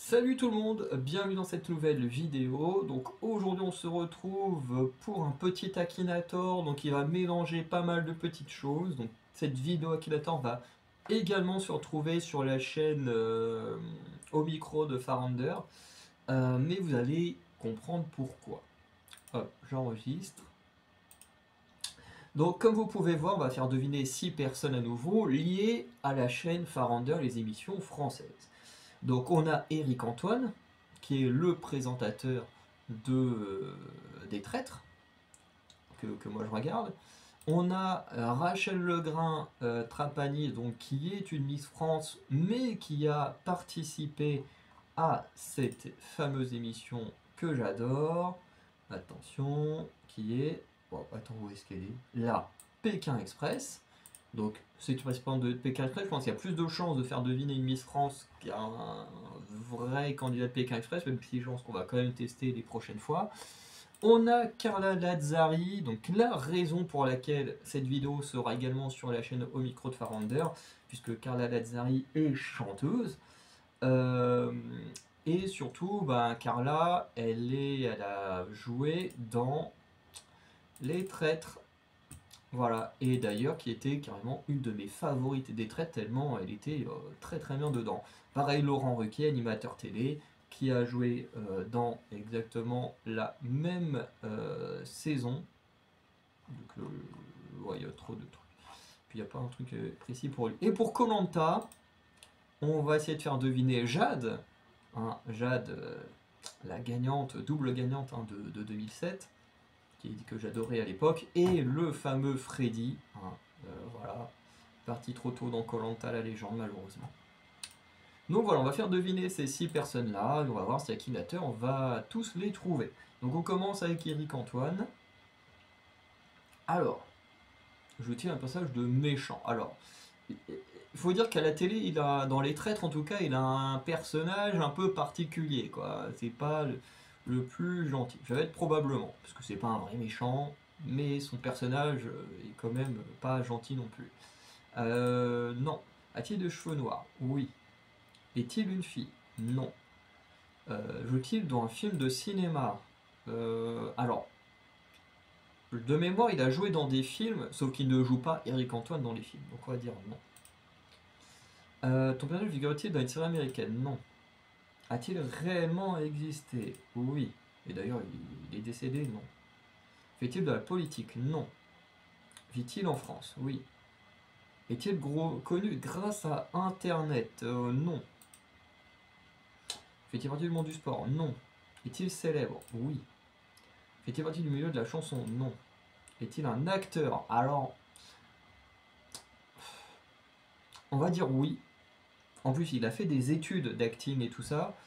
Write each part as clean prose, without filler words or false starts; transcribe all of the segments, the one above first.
Salut tout le monde, bienvenue dans cette nouvelle vidéo. Donc aujourd'hui on se retrouve pour un petit Akinator, donc il va mélanger pas mal de petites choses. Donc cette vidéo Akinator va également se retrouver sur la chaîne au micro de Farander, mais vous allez comprendre pourquoi. Hop, j'enregistre. Donc comme vous pouvez voir, on va faire deviner 6 personnes à nouveau liées à la chaîne Farander, les émissions françaises. Donc on a Eric Antoine, qui est le présentateur des traîtres, que moi je regarde. On a Rachel Legrain Trapani, donc, qui est une Miss France, mais qui a participé à cette fameuse émission que j'adore. Attention, qui est... Bon, attends, où est-ce qu'elle est? Là, Pékin Express. Donc, c'est une participante de Pékin Express. Je pense qu'il y a plus de chances de faire deviner une Miss France qu'un vrai candidat de Pékin Express, même si je pense qu'on va quand même tester les prochaines fois. On a Carla Lazzari, donc la raison pour laquelle cette vidéo sera également sur la chaîne au micro de Farander, puisque Carla Lazzari est chanteuse. Euh, et surtout, Carla, elle a joué dans Les Traîtres. Voilà, et d'ailleurs qui était carrément une de mes favorites des traîtres, tellement elle était très très bien dedans. Pareil, Laurent Ruquier, animateur télé, qui a joué dans exactement la même saison. Donc, ouais, il y a trop de trucs. Puis il n'y a pas un truc précis pour lui. Et pour koh, on va essayer de faire deviner Jade. Hein, Jade, la gagnante, double gagnante hein, de 2007, que j'adorais à l'époque, et le fameux Freddy, hein, voilà, parti trop tôt dans koh, la légende malheureusement. Donc voilà, on va faire deviner ces 6 personnes-là, et on va voir si Akinator on va tous les trouver. Donc on commence avec Eric Antoine. Alors, je vous tiens un passage de méchant. Alors, il faut dire qu'à la télé, dans Les Traîtres en tout cas, il a un personnage un peu particulier, quoi. C'est pas le plus gentil. Je vais être probablement, parce que c'est pas un vrai méchant, mais son personnage est quand même pas gentil non plus. Non. A-t-il de cheveux noirs? Oui. Est-il une fille? Non. Joue-t-il dans un film de cinéma? Alors, de mémoire, il a joué dans des films, sauf qu'il ne joue pas Eric Antoine dans les films, donc on va dire non. Ton personnage figure-t-il dans une série américaine? Non. A-t-il réellement existé? Oui. Et d'ailleurs, il est décédé? Non. Fait-il de la politique? Non. Vit-il en France? Oui. Est-il connu grâce à Internet? Non. Fait-il partie du monde du sport? Non. Est-il célèbre? Oui. Fait-il partie du milieu de la chanson? Non. Est-il un acteur? Alors, on va dire oui. En plus, il a fait des études d'acting et tout ça.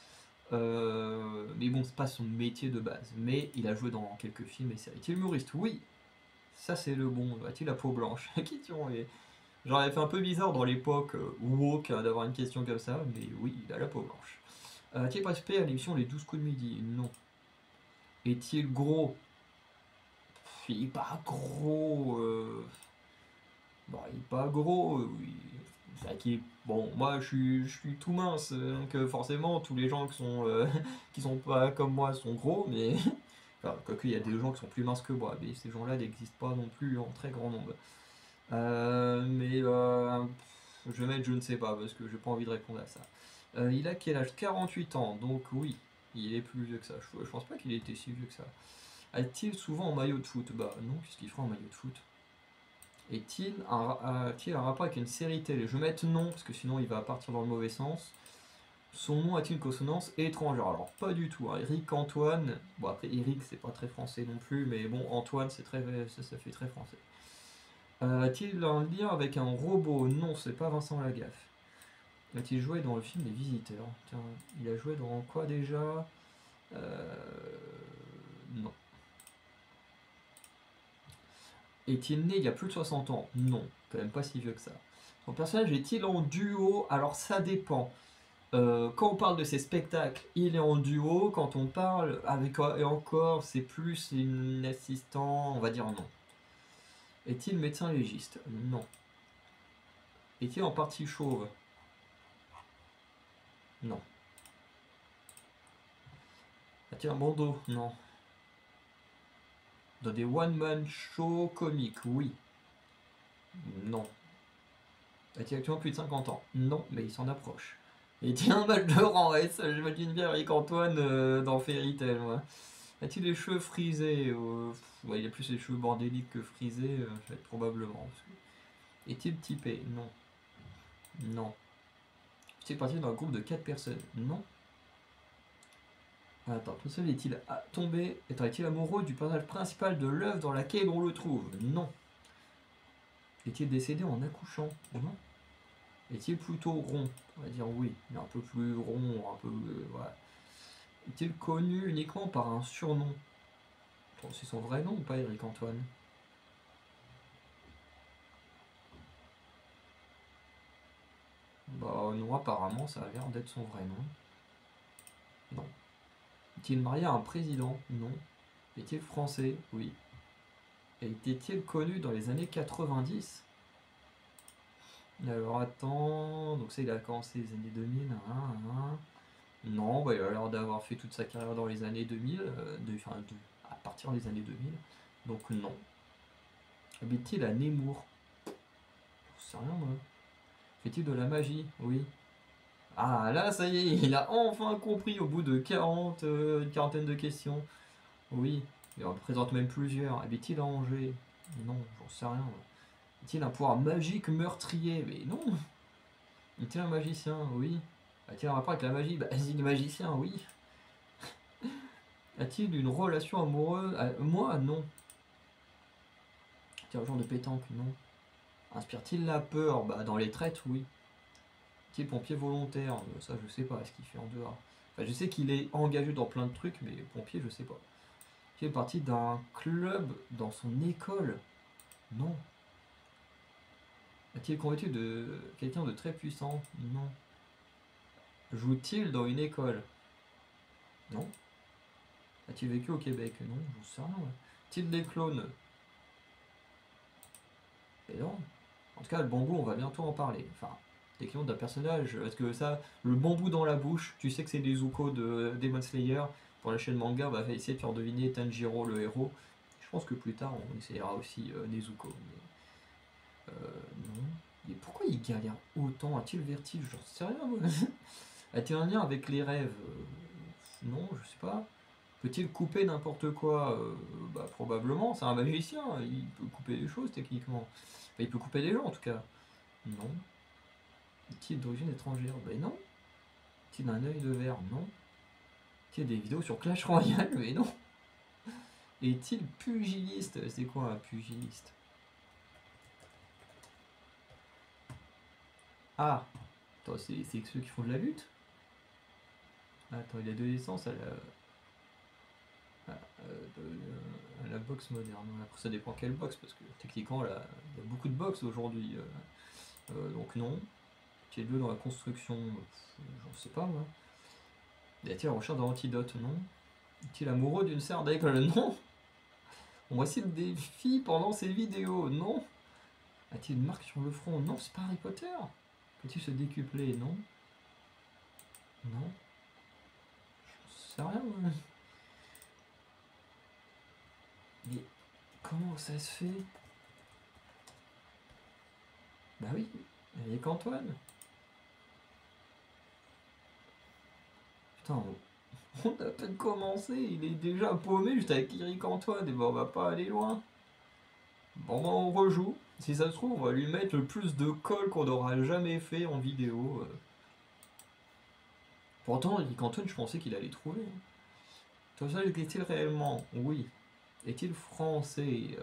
Mais bon, c'est pas son métier de base. Mais il a joué dans quelques films et séries. Est-il humoriste? Oui. Ça, c'est le bon. A-t-il la peau blanche? Question. J'aurais fait un peu bizarre dans l'époque woke d'avoir une question comme ça. Mais oui, il a la peau blanche. A-t-il participé à l'émission Les 12 coups de midi? Non. Est-il gros? Il est pas gros. Bon, il est pas gros. Oui. C'est vrai qu'il est... Bon, moi je suis tout mince, donc forcément tous les gens qui sont pas comme moi sont gros, mais enfin, quoique il y a des gens qui sont plus minces que moi, mais ces gens-là n'existent pas non plus en très grand nombre. Mais je vais mettre je ne sais pas parce que j'ai pas envie de répondre à ça. Il a quel âge? 48 ans, donc oui, il est plus vieux que ça. Je pense pas qu'il ait été si vieux que ça. A-t-il souvent en maillot de foot? Bah non, qu'est-ce qu'il fera en maillot de foot? Est-il un rapport avec une série télé? Je vais mettre non, parce que sinon il va partir dans le mauvais sens. Son nom a-t-il une consonance étrangère? Alors pas du tout, hein. Eric Antoine, bon après Eric c'est pas très français non plus, mais bon Antoine c'est ça fait très français. A-t-il un lien avec un robot? Non, c'est pas Vincent Lagaffe. A-t-il joué dans le film Les Visiteurs? Tiens, il a joué dans quoi déjà? Non. Est-il né il y a plus de 60 ans? Non, quand même pas si vieux que ça. Son personnage est-il en duo? Alors ça dépend. Quand on parle de ces spectacles, il est en duo. Quand on parle avec et encore, c'est plus une assistant, on va dire non. Est-il médecin légiste? Non. Est-il en partie chauve? Non. A-t-il un bandeau? Non. Dans des one-man show comiques? Oui. Non. A-t-il actuellement plus de 50 ans? Non, mais il s'en approche. Et tiens, un match de rang S, j'imagine bien Eric Antoine dans Fairy Tail, moi. A-t-il les cheveux frisés? Ouais, il a plus les cheveux bordéliques que frisés, probablement. Est-il typé? Non. Non. Est-il parti dans un groupe de 4 personnes? Non. Attends, tout seul est-il tombé? Attends, est-il amoureux du personnage principal de l'œuvre dans laquelle on le trouve? Non. Est-il décédé en accouchant? Non. Est-il plutôt rond? On va dire oui, mais un peu plus rond, un peu... voilà. Est-il connu uniquement par un surnom? C'est son vrai nom ou pas, Eric Antoine? Bah non, apparemment, ça a l'air d'être son vrai nom. Non. Est-il marié à un président? Non. Est-il français? Oui. Et était-il connu dans les années 90? Alors attends, donc ça il a commencé les années 2000, non, bah, il a l'air d'avoir fait toute sa carrière dans les années 2000, à partir des années 2000, donc non. Habite-t-il à Nemours? Je sais rien moi. Fait-il de la magie? Oui. Ah là ça y est, il a enfin compris au bout de 40, une quarantaine de questions. Oui, il en présente même plusieurs. Habite-t-il à Angers? Non, j'en sais rien moi. A-t-il un pouvoir magique meurtrier? Mais non. Est-il un magicien? Oui. A-t-il un rapport avec la magie? Bah, il est magicien, oui. A-t-il une relation amoureuse? Moi, non. A-t-il un genre de pétanque? Non. Inspire-t-il la peur? Bah, dans les traites, oui. Est-il pompier volontaire? Ça, je sais pas ce qu'il fait en dehors. Enfin, je sais qu'il est engagé dans plein de trucs, mais pompier, je sais pas. Est-il parti d'un club dans son école? Non. A-t-il convaincu de quelqu'un de très puissant? Non. Joue-t-il dans une école? Non. A-t-il vécu au Québec? Non, j'en sais rien. A-t-il des clones? Et non. En tout cas, le bambou, on va bientôt en parler. Enfin, des clones d'un personnage. Parce que ça, le bambou dans la bouche, tu sais que c'est des Zuko de Demon Slayer. Pour la chaîne manga, on va essayer de faire deviner Tanjiro le héros. Je pense que plus tard, on essayera aussi Nezuko. Mais, non. Et pourquoi il galère autant? A-t-il le vertige? J'en sais rien, moi. A-t-il un lien avec les rêves? Non, je sais pas. Peut-il couper n'importe quoi? Bah, probablement, c'est un magicien, il peut couper des choses techniquement. Enfin, il peut couper des gens en tout cas. Non. Est-il d'origine étrangère? Ben non. Est-il un œil de verre? Non. Est-il des vidéos sur Clash Royale? Mais non. Est-il pugiliste? C'est quoi un pugiliste? Ah, attends, c'est ceux qui font de la lutte? Attends, il a deux licences à la boxe moderne. Après, ça dépend quelle boxe, parce que techniquement, là, il y a beaucoup de boxe aujourd'hui. Donc non. Qui est deux dans la construction, j'en sais pas moi. A-t-il en recherche d'un antidote? Non. Est-il amoureux d'une sœur d'aigle? Non. On voit s'il défie pendant ses vidéos? Non. A-t-il une marque sur le front? Non, c'est pas Harry Potter. Peut-il se décupler? Non. Non. Je sais rien moi. Mais comment ça se fait? Bah oui, avec Antoine. Putain, on a peine commencé, il est déjà paumé juste avec Eric Antoine, et ben on va pas aller loin. Bon ben on rejoue. Si ça se trouve, on va lui mettre le plus de colle qu'on aura jamais fait en vidéo. Pourtant, Eric Antoine, je pensais qu'il allait trouver. Tout ça, est-il réellement? Oui. Est-il français?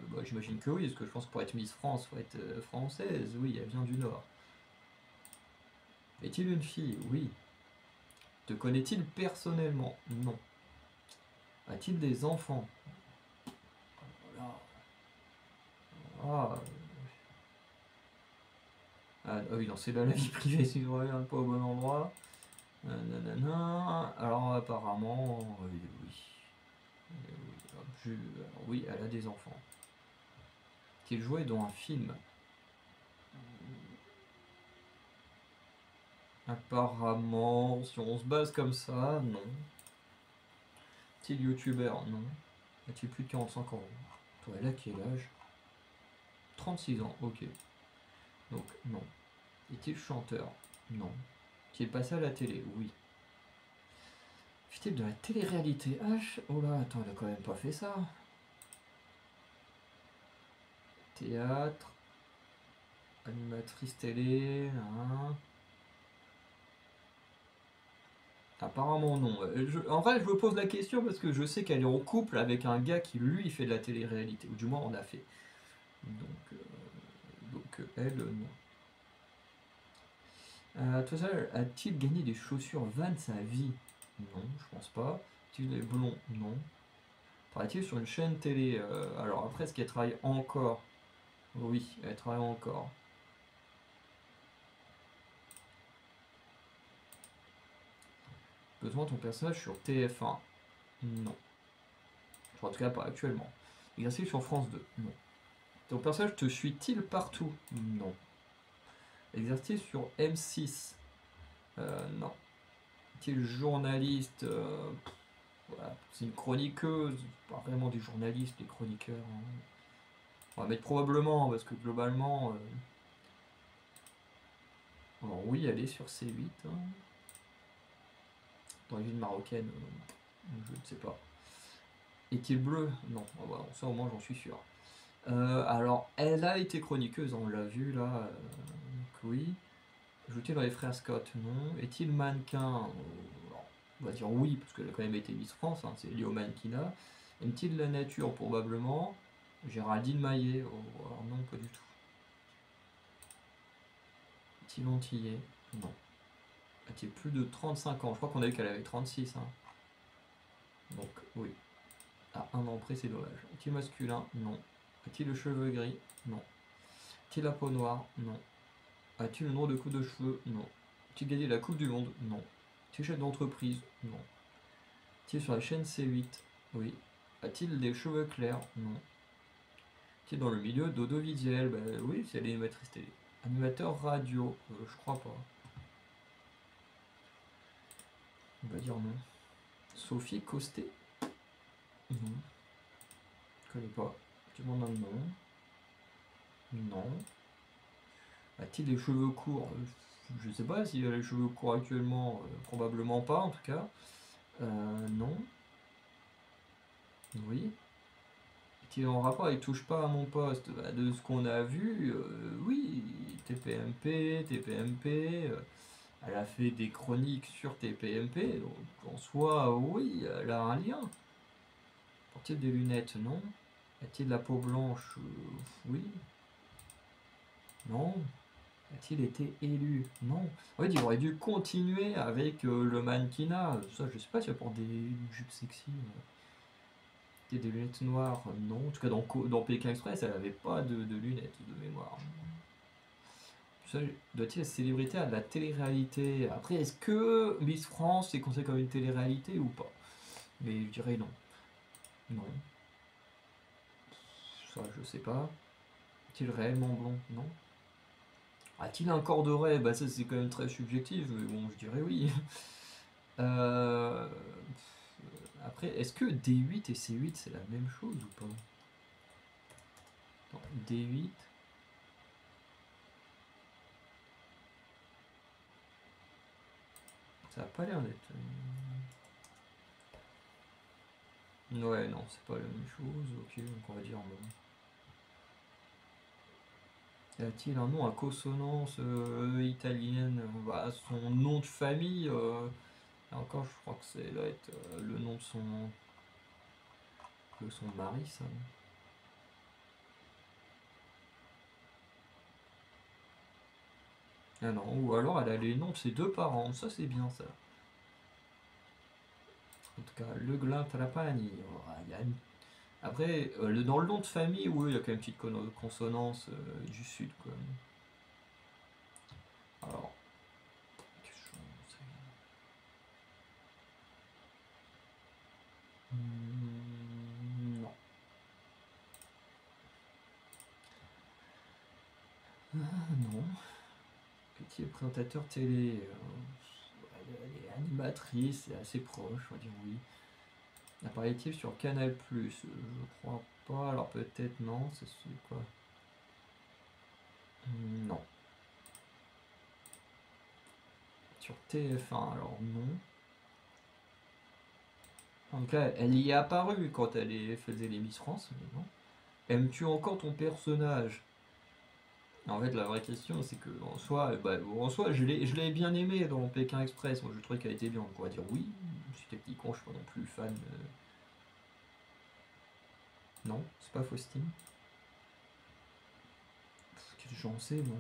Bah, j'imagine que oui, parce que je pense que pour être Miss France, faut être française. Oui, elle vient du Nord. Est-il une fille? Oui. Te connaît-il personnellement? Non. A-t-il des enfants? Voilà. Ah, oui, non, c'est là la vie privée si je regarde pas au bon endroit. Nanana. Alors, apparemment, oui. Oui, elle a des enfants. Qu'il jouait dans un film. Apparemment, si on se base comme ça, non. Est-il youtubeur? Non. A-t-il plus de 45 ans? Toi, elle a quel âge? 36 ans, ok. Donc, non. Est-il chanteur? Non. Est-il passé à la télé? Oui. Fait-il de la télé-réalité? Oh là, attends, elle a quand même pas fait ça. Théâtre. Animatrice télé. Hein. Apparemment non. En vrai, je me pose la question parce que je sais qu'elle est en couple avec un gars qui lui fait de la télé-réalité, ou du moins on a fait. Donc elle, non. Tout ça, a-t-il gagné des chaussures Vans sa vie? Non, je pense pas. A-t-il est blond? Non. Travaille-t-il sur une chaîne télé? Alors après, est-ce qu'elle travaille encore? Oui, elle travaille encore. Besoin de ton personnage sur TF1? Non. En tout cas, pas actuellement. Exercice sur France 2? Non. Ton personnage te suit-il partout? Non. Exercice sur M6? Non. Est-il journaliste? Voilà. C'est une chroniqueuse, pas vraiment des journalistes, des chroniqueurs. Hein. On va mettre probablement, parce que globalement. Alors oui, elle est sur C8. Hein. D'origine marocaine, je ne sais pas. Est-il bleu? Non. Ah bah, ça au moins j'en suis sûr. Alors, elle a été chroniqueuse, on l'a vu là. Donc oui. Joue-t-il dans les frères Scott? Non. Est-il mannequin? On va dire oui, parce qu'elle a quand même été Miss France, hein, c'est lié au mannequinat. Aime-t-il la nature? Probablement. Géraldine Maillet? Oh, alors non, pas du tout. Est-il antillais? Non. A-t-il plus de 35 ans? Je crois qu'on a vu qu'elle avait 36. Hein. Donc oui. À un an près, c'est dommage. Est-il masculin? Non. A-t-il le cheveu gris? Non. A-t-il la peau noire? Non. A-t-il le nom de coupe de cheveux? Non. A-t-il gagné la Coupe du Monde? Non. A-t-il chef d'entreprise? Non. A-t-il sur la chaîne C8? Oui. A-t-il des cheveux clairs? Non. A-t-il dans le milieu d'audiovisuel? Oui, c'est l'animatrice télé. Animateur radio? Je crois pas. On va dire non. Sophie Costé? Non. Je connais pas. Tu demandes un nom? Non. A-t-il des cheveux courts? Je sais pas s'il a les cheveux courts actuellement. Probablement pas en tout cas. Non. Oui. Est-il en rapport avec Touche pas à mon poste? De ce qu'on a vu, oui. TPMP, TPMP. Elle a fait des chroniques sur TPMP. Donc en soi, oui, elle a un lien. Porte-t-il des lunettes? Non. A-t-il de la peau blanche? Oui. Non. A-t-il été élu? Non. En fait, il aurait dû continuer avec le mannequinat. Ça, je sais pas si elle porte des jupes sexy. Des lunettes noires? Non. En tout cas, dans Pékin Express, elle avait pas de lunettes de mémoire. Ça, doit-il être célébrité à de la télé-réalité? Après, est-ce que Miss France est considérée comme une télé-réalité ou pas? Mais je dirais non. Non. Ça, je sais pas. Est-il réellement blond? Non. A-t-il un corps doré? Bah ça c'est quand même très subjectif, mais bon je dirais oui. Euh, Après, est-ce que D8 et C8 c'est la même chose ou pas? Attends, D8. Ça a pas l'air d'être. Ouais, non, c'est pas la même chose. Ok, donc on va dire non. A-t-il un nom à consonance italienne? Bah, son nom de famille. Là encore, je crois que c'est doit être le nom de son mari, ça. Ah non, ou alors elle a les noms de ses deux parents, ça c'est bien ça. En tout cas, Le Glin Trapani. Après, dans le nom de famille, oui, il y a quand même une petite consonance du sud, quoi. Alors, qu'est-ce que je sais. Non. Ah, non. Petit présentateur télé. Elle est animatrice, c'est assez proche, on va dire oui. Apparaît-il sur Canal+, je crois pas, alors peut-être non, c'est quoi? Non. Sur TF1, alors non. En tout cas, elle y est apparue quand faisait les Miss France, mais non. Aimes-tu encore ton personnage? En fait, la vraie question, c'est que en soi, je l'ai bien aimé dans Pékin Express. Moi, je trouvais qu'elle était bien. On pourrait dire oui. Si t'es petit con, je suis pas non plus fan. Non, c'est pas Faustine. Qu'est-ce que j'en sais, moi.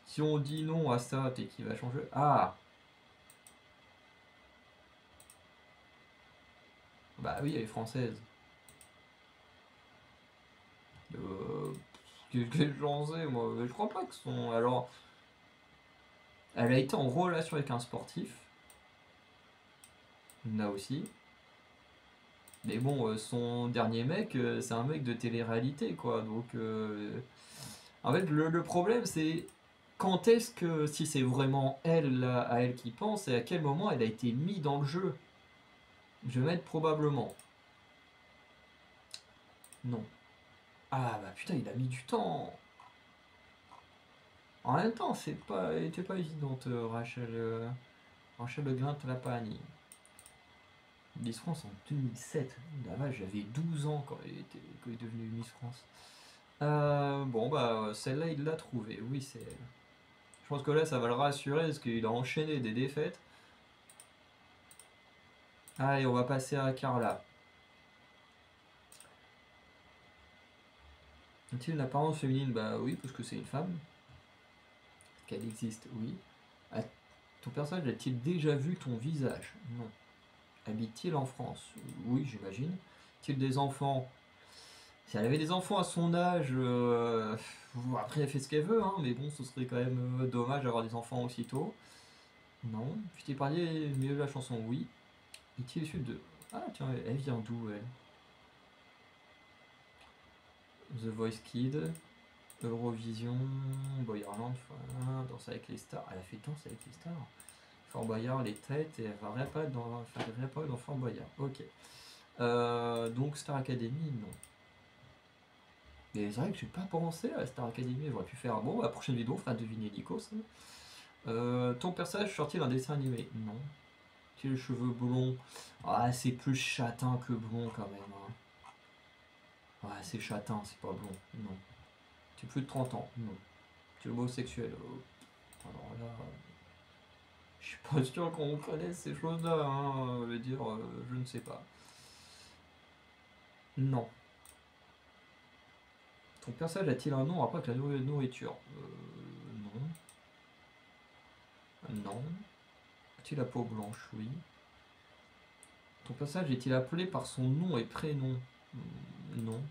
Si on dit non à ça, t'es qui va changer? Ah! Bah oui, elle est française. Euh, qu'est-ce que j'en sais, moi? Je crois pas que son. Alors, elle a été en relation avec un sportif. Là aussi. Mais bon, son dernier mec, c'est un mec de télé-réalité, quoi. Donc, en fait, le problème, c'est quand est-ce que, si c'est vraiment elle, à elle qui pense, et à quel moment elle a été mise dans le jeu? Je vais mettre probablement. Non. Ah bah putain, il a mis du temps. En même temps, elle était pas évidente, Rachel Le Grint-Lapani. Miss France en 2007. La vache, j'avais 12 ans quand il est devenu Miss France. Bon, bah, celle-là, il l'a trouvée. Oui, c'est elle. Je pense que là, ça va le rassurer parce qu'il a enchaîné des défaites. Allez, on va passer à Carla. A-t-il une apparence féminine? Bah oui, parce que c'est une femme. Qu'elle existe, oui. Ton personnage a-t-il déjà vu ton visage? Non. Habite-t-il en France? Oui, j'imagine. A-t-il des enfants? Si elle avait des enfants à son âge, après elle fait ce qu'elle veut, hein, mais bon, ce serait quand même dommage d'avoir des enfants aussitôt. Non. Puis-tu parlé mieux de la chanson? Oui. Est-il issu de... Ah tiens, elle vient d'où elle? The Voice Kid, Eurovision, Boyerland, voilà, Danse avec les stars. Elle a fait Danse avec les stars. Fort Boyard, les têtes, et elle va réapparaître dans Fort Boyard. Ok. Donc Star Academy, non. Mais c'est vrai que j'ai pas pensé à Star Academy, j'aurais pu faire. Bon, la prochaine vidéo, on fera deviner Nikos. Ton personnage sort-il d'un dessin animé? Non. Tu as les cheveux blonds? Ah, c'est plus châtain que blond quand même, hein. Ouais, c'est châtain, c'est pas blond. Non. Tu as plus de 30 ans? Non. Tu es homosexuel? Alors là, je suis pas sûr qu'on connaisse ces choses-là, hein. Je veux dire, je ne sais pas. Non. Ton personnage a-t-il un nom en rapport avec la nourriture? Non. Non. A-t-il la peau blanche? Oui. Ton personnage est-il appelé par son nom et prénom? Non.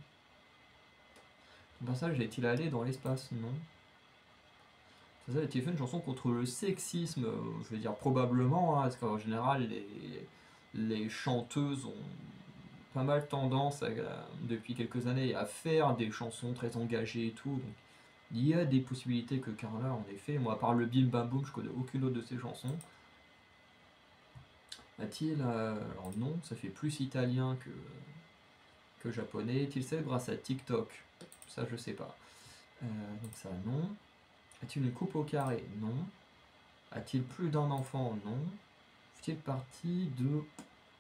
Ton personnage est-il allé dans l'espace? Non. Ton personnage a-t-il fait une chanson contre le sexisme? Je vais dire probablement, hein, parce qu'en général, les chanteuses ont pas mal tendance, depuis quelques années, à faire des chansons très engagées et tout. Donc, il y a des possibilités que Carla en ait fait. Moi, à part le Bim Bam Boum, je connais aucune autre de ses chansons. A-t-il... alors non, ça fait plus italien que japonais. Est-il célèbre grâce à TikTok? Ça, je sais pas. Donc ça, non. A-t-il une coupe au carré? Non. A-t-il plus d'un enfant? Non. Fait-il partie de...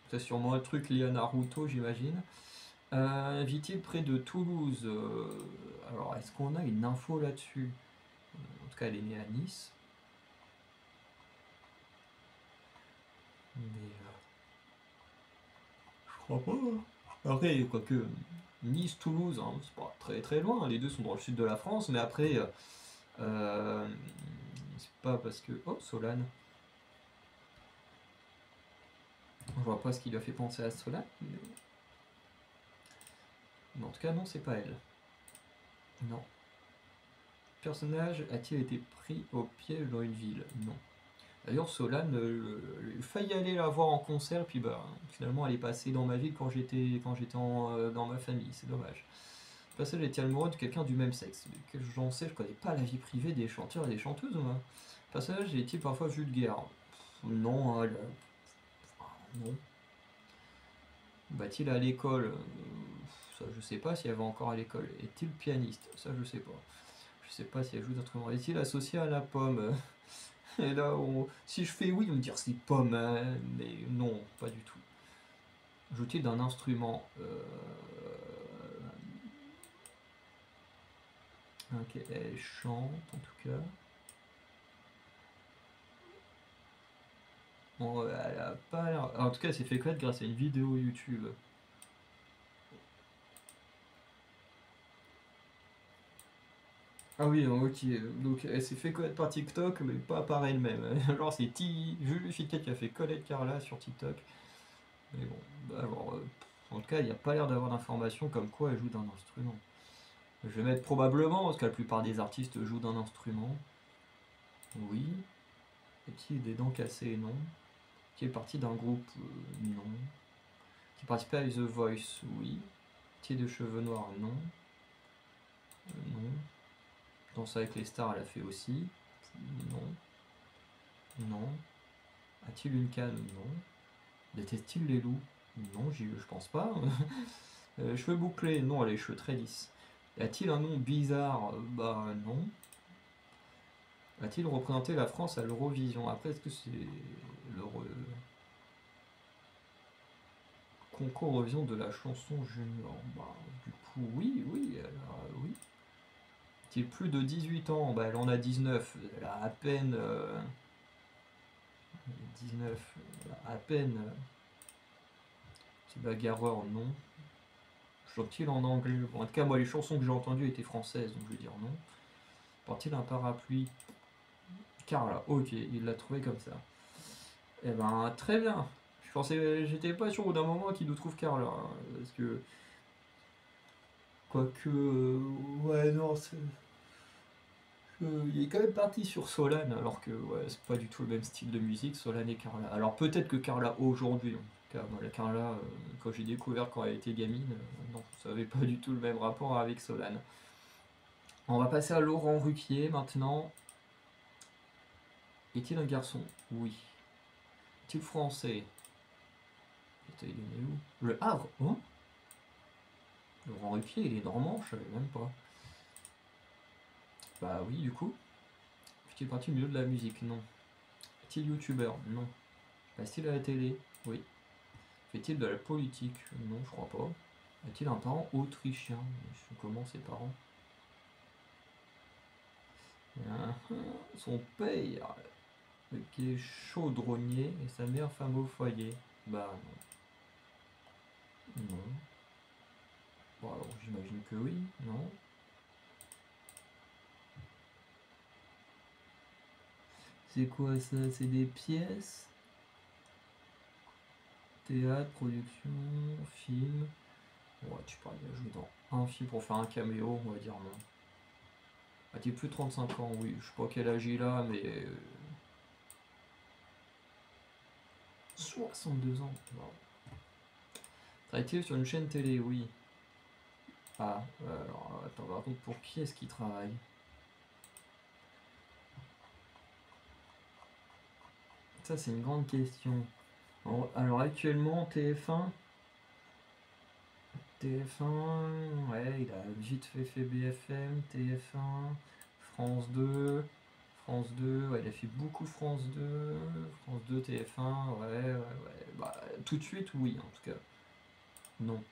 C'est sûrement un truc lié à Naruto, j'imagine. Vit-il près de Toulouse? Alors, est-ce qu'on a une info là-dessus? En tout cas, elle est née à Nice. Mais... je crois pas, hein. Après, quoique, Nice, Toulouse, hein, c'est pas très très loin, les deux sont dans le sud de la France, mais après, c'est pas parce que... Oh, Solane. Je vois pas ce qui lui a fait penser à Solane, mais en tout cas, non, c'est pas elle. Non. Personnage a-t-il été pris au piège dans une ville? Non. D'ailleurs, Solane, j'ai failli aller la voir en concert, puis bah, finalement, elle est passée dans ma ville quand j'étais dans ma famille, c'est dommage. Le personnage est amoureux de quelqu'un du même sexe. Que j'en sais, je connais pas la vie privée des chanteurs et des chanteuses, moi. Le personnage est-il parfois vulgaire? Non, hein, non. Va-t-il à l'école? Ça, je sais pas si elle va encore à l'école. Est-il pianiste? Ça, je sais pas. Je sais pas si elle joue d'instrument. Est-il associé à la pomme? Et là, si je fais oui, on me dire c'est pomme, hein, mais non, pas du tout. Joue-t-il d'un instrument? Ok, elle chante en tout cas. Bon, elle a pas l'air. En tout cas, elle s'est fait connaître grâce à une vidéo YouTube. Ah oui, ok. Donc elle s'est fait connaître par TikTok, mais pas par elle-même. Genre, c'est Julificat qui a fait connaître Carla sur TikTok. Mais bon, bah alors, en tout cas, il n'y a pas l'air d'avoir d'informations comme quoi elle joue d'un instrument. Je vais mettre probablement, parce que la plupart des artistes jouent d'un instrument. Oui. Est-il des dents cassées? Non. Qui est parti d'un groupe? Non. Qui participait à The Voice? Oui. Qui est de cheveux noirs? Non. Non. Danse avec les stars, elle a fait aussi. Non. Non. A-t-il une canne? Non. Déteste-t-il les loups? Non, je pense pas. Cheveux bouclés? Non, elle a les cheveux très lisses. A-t-il un nom bizarre? Bah non. A-t-il représenté la France à l'Eurovision? Après, est-ce que c'est le concours Eurovision de la chanson junior? Bah, du coup, oui, oui, oui. A-t-il plus de 18 ans? Bah, elle en a 19. Elle a à peine 19. À peine. Petit bagarreur, non. Chante-t-il en anglais? Bon, en tout cas, moi, les chansons que j'ai entendues étaient françaises, donc je vais dire non. Porte-t-il un parapluie? Carla, ok, il l'a trouvé comme ça. Eh ben, très bien. J'étais pas sûr au d'un moment qu'il nous trouve Carla, hein, parce que, quoique, ouais, non, il est quand même parti sur Solane, alors que, ouais, c'est pas du tout le même style de musique, Solane et Carla. Alors peut-être que Carla aujourd'hui, en tout cas, moi, la Carla, quand j'ai découvert quand elle était gamine, non, ça avait pas du tout le même rapport avec Solane. On va passer à Laurent Ruquier maintenant. Est-il un garçon? Oui. Est-il français? Putain, il est né où? Le Havre? Hein? Laurent Ruquier, il est normand, je savais même pas. Bah oui, du coup. Fait-il partie du milieu de la musique? Non. Est-il youtubeur? Non. Passe-t-il à la télé? Oui. Fait-il de la politique? Non, je crois pas. A-t-il un parent autrichien? Comment ses parents? Ah, son père, qui est chaudronnier, et sa mère femme au foyer. Bah non. Non. Bon, alors j'imagine que oui, non. C'est quoi ça? C'est des pièces? Théâtre, production, film. Ouais, tu parles, il a joué dans un film pour faire un caméo, on va dire non. A-t-il plus de 35 ans? Oui, je sais pas quel âge il a, mais 62 ans. Wow. Travaille-t-il sur une chaîne télé? Oui. Ah, alors attends, par contre, pour qui est-ce qu'il travaille? Ça, c'est une grande question. Alors actuellement, TF1, ouais, il a vite fait BFM, TF1, France 2, ouais, il a fait beaucoup France 2, TF1, ouais, ouais, ouais. Bah, tout de suite, oui, en tout cas. Non.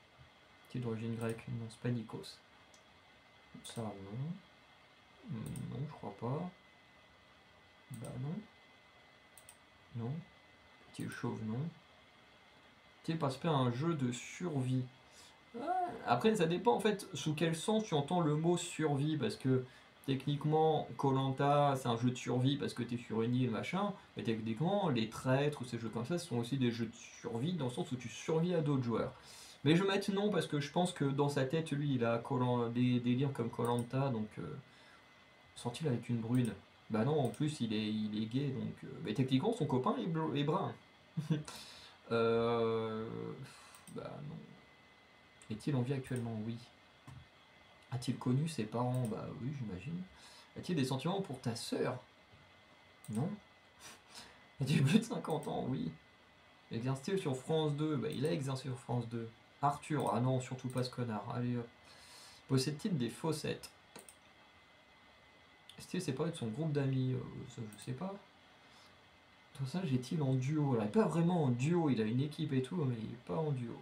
Qui est d'origine grecque? Non, c'est pas Nikos. Ça, non. Non, je crois pas. Bah non. Non. Petit chauve, non. Tu participer à un jeu de survie. Ah, après, ça dépend en fait sous quel sens tu entends le mot survie, parce que techniquement, koh c'est un jeu de survie parce que tu es sur une île, machin, mais techniquement, les traîtres ou ces jeux comme ça, ce sont aussi des jeux de survie dans le sens où tu survis à d'autres joueurs. Mais je vais mettre non parce que je pense que dans sa tête, lui, il a des délires comme koh donc sent-il avec une brune? Bah non, en plus, il est gay, donc... mais techniquement, son copain est brun. Euh... Bah non. Est-il en vie actuellement? Oui. A-t-il connu ses parents? Bah oui, j'imagine. A-t-il des sentiments pour ta sœur? Non. A-t-il plus de 50 ans? Oui. Exerce-t-il sur France 2? Bah, il a exercé sur France 2. Arthur, ah non, surtout pas ce connard. Allez hop. Possède-t-il des faussettes? Est-il séparé de son groupe d'amis? Ça, je sais pas. Tout ça, est-il en duo? Alors, il n'est pas vraiment en duo, il a une équipe et tout, mais il n'est pas en duo.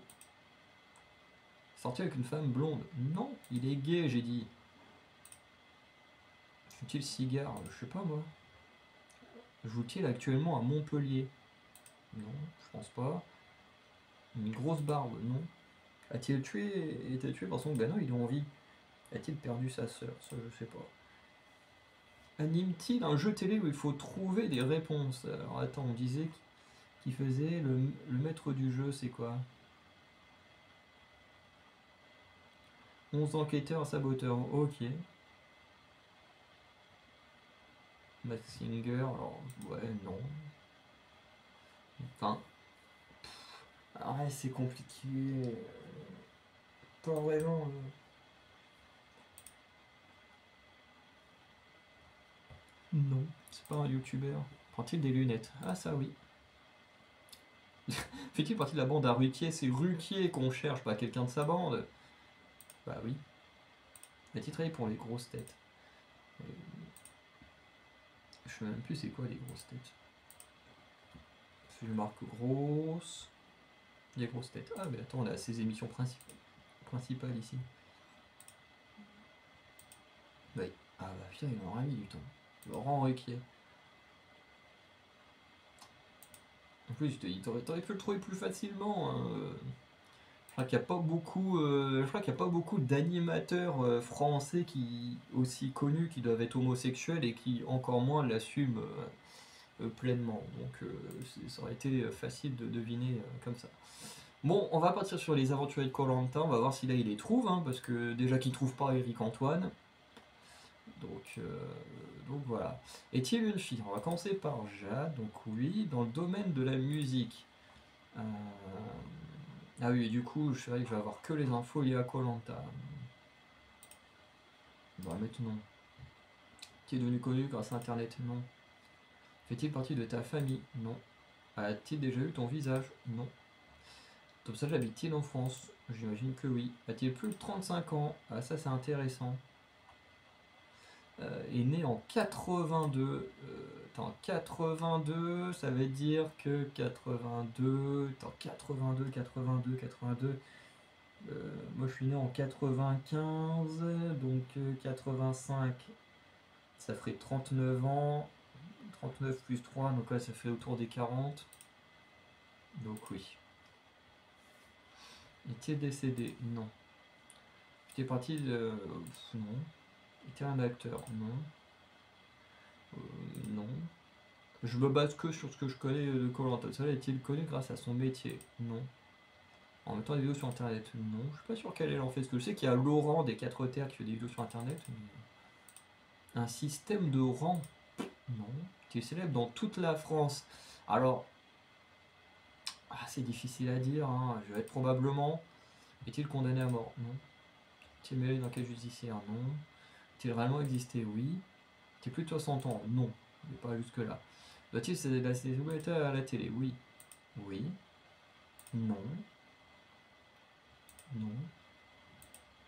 Sorti avec une femme blonde? Non, il est gay, j'ai dit. Fume-t-il cigare? Je sais pas moi. Joue-t-il actuellement à Montpellier? Non, je pense pas. Une grosse barbe? Non. A-t-il été tué par son... Ben non, il est en vie. A-t-il perdu sa sœur? Ça, je sais pas. Anime-t-il un jeu télé où il faut trouver des réponses? Alors attends, on disait qu'il faisait le maître du jeu, c'est quoi? 11 enquêteurs, saboteurs, ok. Max Singer, alors ouais, non. Enfin, ouais, c'est compliqué. Pas vraiment. Non, c'est pas un youtubeur. Prend-il des lunettes? Ah, ça oui. Fait-il partie de la bande à Ruquier? C'est Ruquier qu'on cherche, pas quelqu'un de sa bande. Bah oui. A-t-il travaillé pour les grosses têtes? Je sais même plus c'est quoi les grosses têtes. Si je marque grosse. Les grosses têtes. Ah, mais attends, on a ses émissions principales ici. Oui. Ah bah putain, il m'aurait mis du temps. Laurent Ruquier. En plus, je te dis, t'aurais pu le trouver plus facilement. Hein. Je crois qu'il n'y a pas beaucoup, d'animateurs français qui aussi connus qui doivent être homosexuels et qui encore moins l'assument pleinement. Donc ça aurait été facile de deviner comme ça. Bon, on va partir sur les aventuriers de koh, on va voir si là il les trouve, hein, parce que déjà qu'il ne trouve pas Eric Antoine. Donc voilà. Est-il une fille? On va commencer par Jade, donc oui, dans le domaine de la musique. Ah oui, du coup, c'est vrai que je vais avoir que les infos liées à koh. On va mettre non. Est-il devenu connu grâce à Internet? Non. Fait-il partie de ta famille? Non. A-t-il déjà eu ton visage? Non. Comme ça, habite-t-il en France? J'imagine que oui. A-t-il plus de 35 ans? Ah, ça c'est intéressant. Est né en 82. Attends, 82, ça veut dire que 82. Attends, 82, 82, 82. Moi je suis né en 95, donc 85, ça ferait 39 ans. 39 plus 3, donc là ça fait autour des 40. Donc oui. Est-il décédé? Non. Était parti de... Non. Était un acteur? Non. Non. Je me base que sur ce que je connais de koh. Ça est-il connu grâce à son métier? Non. En même temps, des vidéos sur internet? Non. Je suis pas sûr qu'elle en fait. Parce que je sais qu'il y a Laurent des 4 terres qui fait des vidéos sur internet. Mais... Un système de rang? Non. Qui est célèbre dans toute la France. Alors, c'est difficile à dire. Hein. Je vais être probablement. Est-il condamné à mort? Non. Est-il mêlé dans quel judiciaire? Non. Est-il réellement existé? Oui. Est-il plus de 60 ans? Non. Mais pas jusque-là. Doit-il céder la célébrité à la télé? Oui. Oui. Non. Non.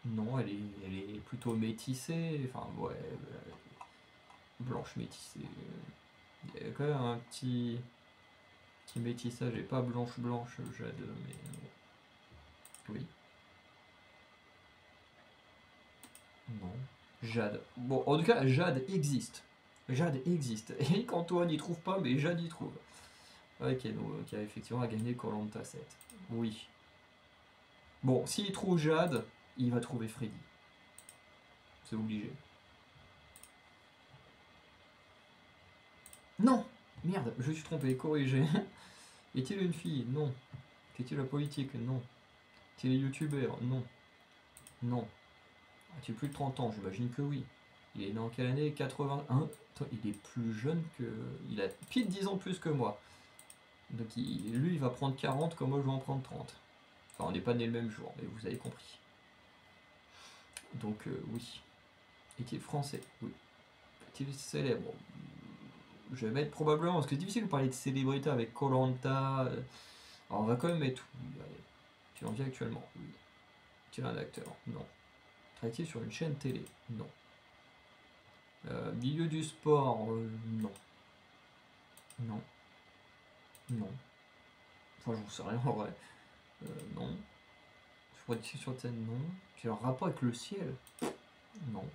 Non, elle est plutôt métissée. Enfin, ouais. Blanche métissée. Il y a quand même un petit métissage. Et pas blanche, Jade, mais. Oui. Non. Jade. Bon, en tout cas, Jade existe. Jade existe. Eric Antoine y trouve pas, mais Jade y trouve. Ok, donc qui a effectivement gagné koh 7. Oui. Bon, s'il trouve Jade, il va trouver Freddy. C'est obligé. Non! Merde, je me suis trompé, corrigé. Est-il une fille? Non. Est-il la politique? Non. Est-il youtubeur? Non. Non. A-t-il plus de 30 ans? J'imagine que oui. Il est né en quelle année? 81. Attends, il est plus jeune que... Il a pile 10 ans de plus que moi. Donc lui, il va prendre 40 comme moi, je vais en prendre 30. Enfin, on n'est pas né le même jour, mais vous avez compris. Donc oui. Est-il français? Oui. Est-il célèbre? Je vais mettre probablement, parce que c'est difficile de parler de célébrité avec koh. Alors on va quand même mettre oui, allez. Tu en vis actuellement? Oui. Tu es un acteur? Non. Travaille-t-il sur une chaîne télé? Non. Milieu du sport? Non. Non. Non. Enfin, j'en sais rien en vrai. Non. Je pourrais être sur scène? Non. Tu as un rapport avec le ciel? Non.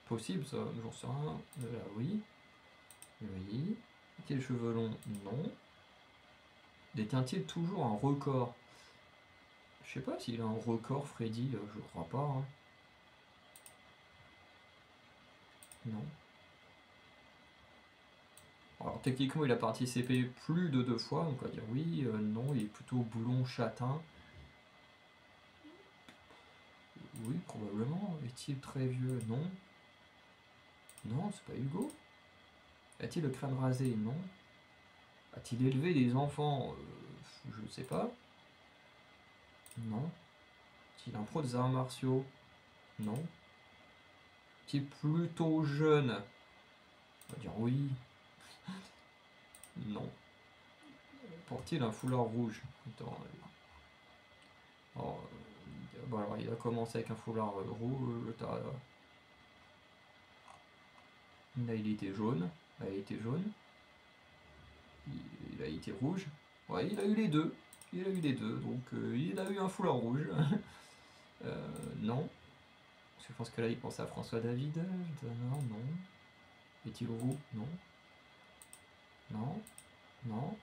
Possible ça? J'en sais rien. Là, oui. Oui. Quels cheveux longs? Non. Détient-il toujours un record? Je sais pas s'il a un record, Freddy, je crois pas. Hein. Non. Alors techniquement il a participé plus de 2 fois, donc on va dire oui, non, il est plutôt blond châtain. Oui, probablement. Est-il très vieux? Non. Non, c'est pas Hugo. A-t-il le crâne rasé? Non. A-t-il élevé des enfants? Je ne sais pas. Non. Est-il un pro des arts martiaux? Non. Est-il plutôt jeune? On va dire oui. Non. Porte-t-il un foulard rouge? Attends. Alors, bon, alors, il a commencé avec un foulard rouge. Là, il était jaune. Là, il était jaune. Il a été rouge. Ouais, il a eu les deux. Il a eu les deux. Donc, il a eu un foulard rouge. Non. Parce que je pense que là, il pense à François David. Non, non. Est-il roux? Non. Non. Non.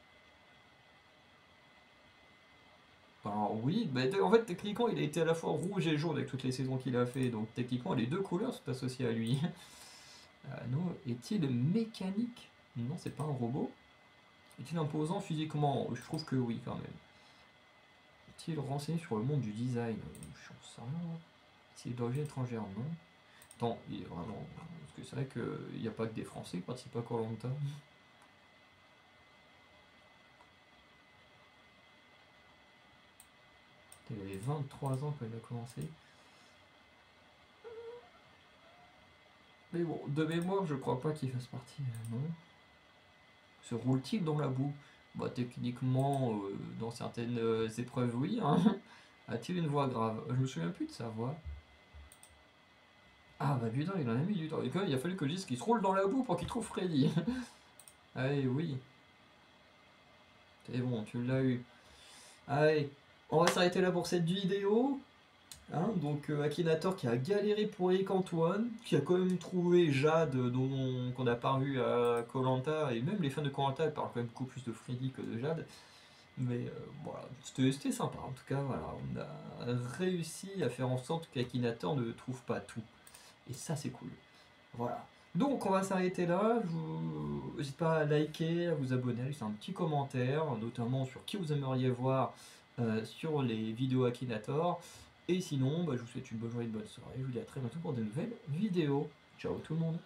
Alors oui, bah, en fait techniquement il a été à la fois rouge et jaune avec toutes les saisons qu'il a fait, donc techniquement les deux couleurs sont associées à lui. Non, est-il mécanique? Non, c'est pas un robot. Est-il imposant physiquement? Je trouve que oui quand même. Est-il renseigné sur le monde du design? J'en sais rien. Est-il d'origine étrangère? Non. Attends, il est vraiment. Parce que c'est vrai qu'il n'y a pas que des Français qui participent à koh. Il avait 23 ans quand il a commencé. Mais bon, de mémoire, je crois pas qu'il fasse partie. Non. Se roule-t-il dans la boue? Bah, techniquement, dans certaines épreuves, oui. Hein. A-t-il une voix grave? Je me souviens plus de sa voix. Ah bah putain, il en a mis du temps. Et quand même, il a fallu que je dise qu'il se roule dans la boue pour qu'il trouve Freddy. Allez, oui. C'est bon, tu l'as eu. Allez, on va s'arrêter là pour cette vidéo. Hein, donc Akinator qui a galéré pour Eric Antoine, qui a quand même trouvé Jade qu'on n'a pas vu à koh, et même les fans de koh parlent quand même beaucoup plus de Freddy que de Jade. Mais voilà, c'était sympa. En tout cas, voilà, on a réussi à faire en sorte qu'Akinator ne trouve pas tout. Et ça, c'est cool. Voilà. Donc, on va s'arrêter là. N'hésitez pas à liker, à vous abonner, à laisser un petit commentaire, notamment sur qui vous aimeriez voir sur les vidéos Akinator. Et sinon, bah, je vous souhaite une bonne journée, une bonne soirée. Je vous dis à très bientôt pour de nouvelles vidéos. Ciao tout le monde.